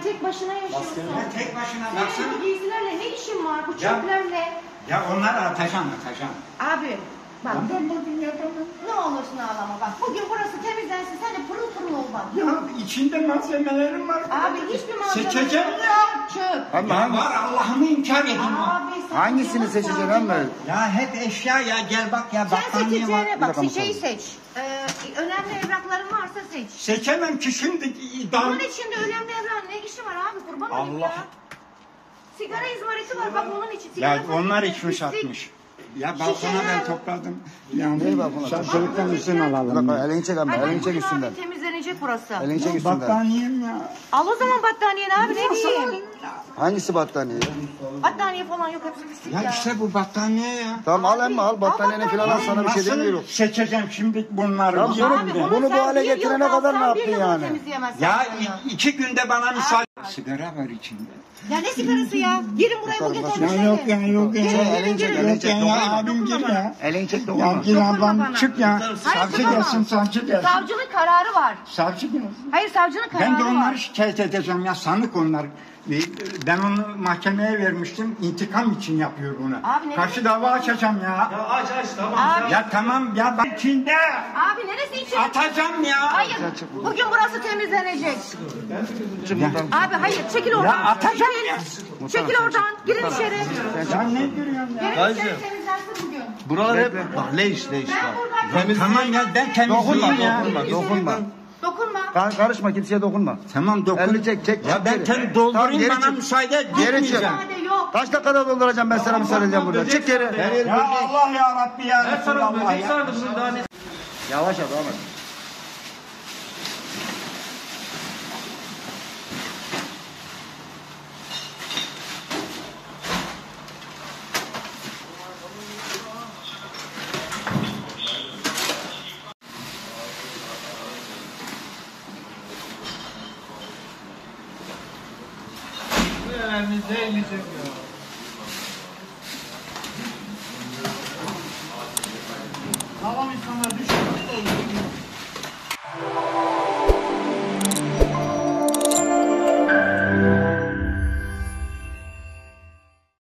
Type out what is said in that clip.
sen tek başına yaşıyorsun. Ben tek başına senin baksana. bu giysilerle ne işin var? Bu çöplerle. Ya onları atacağım. Abi bak. Ben bugün yapamam. Ne olursun ağlama bak. Bugün burası temizlensin. Sen de pırıl pırıl ol bak. Ya içinde malzemelerim var. Abi hiçbir malzeme seçeceğim yok. ya. Çöp. Ya var Allah'ımı inkar edin. Abi, hangisini seçeceksin ama? Ya hep eşya ya gel bak ya Sen battaniye var. seçeceğine bak. bakalım. Şeyi seç. Önemli evrakların varsa seç. Seçemem ki şimdi. Bunun içinde önemli evrak ne işi var abi? Kurban olayım ya. Sigara izmariti var bak onun için. Ya onlar içmiş atmış. Ya balkona ben topladım. Yani çocuktan üstüne alalım. Bak elini çek ama, elini çek üstünden. Temizlenecek burası. Elini çek üstünden. Battaniyem ya. Al o zaman battaniyeni abi ne diyeyim. Hangisi battaniye? Battaniye falan yok hepsi pislik ya. Ya işte bu battaniye ya. Tamam al emmi al battaniyeni falan al, sana bir şey demiyorum. Nasıl seçeceğim şimdi bunları? Tamam, Yerimde. bunu bu hale getirene kadar ne yaptın yani? Ya 2 günde bana müsaade. Sigara var içinde. Ya ne sigarası ya? Girin buraya bu getirmiş. Ya yok ya yok ya. Elini çek, elini çek. Ya abim gir ya. Elini çek Ya dokunma. gir Dokunma ablam bana. çık ya. Hayır, Savcı çıkamam. gelsin savcı gelsin. Savcının kararı var. Savcı gelsin. Hayır savcının kararı Ben de var. onları şikayet edeceğim ya sanık onlar. Ben onu mahkemeye vermiştim. İntikam için yapıyor bunu. Abi, Karşı dava açacağım ya. Ya aç tamam. Abi, Ya tamam ya ben içinde. abi neresi için? Atacağım ya. Hayır. Bugün burası temizlenecek. Ya. Abi hayır çekil oradan. Ya atacağım ya. Çekil oradan. Girin içeri. Ya ne görüyorsun ya? Girin içeri temizlensin bugün. Buralar hep bak leş Ben buradan Tamam ya ben temizleyeyim ya. Dokunma. Dokunma. Karışma, kimseye dokunma. Tamam dokun. Elini çek. Ya ben geri. kendi doldurayım Tamam, geri bana çık. müsaade et. Geri çık. Gitmeyeceğim. Müsaade yok. Kaç dakikada dolduracağım ben sana müsaade edeceğim burada. Çık geri. Ya Allah ya Rabbi ya. her taraf Resulallah böcek ya. sardı bunun daha ne? Yavaş abi Ahmet. Elimizde elini çekiyor. Tamam insanlar düşün.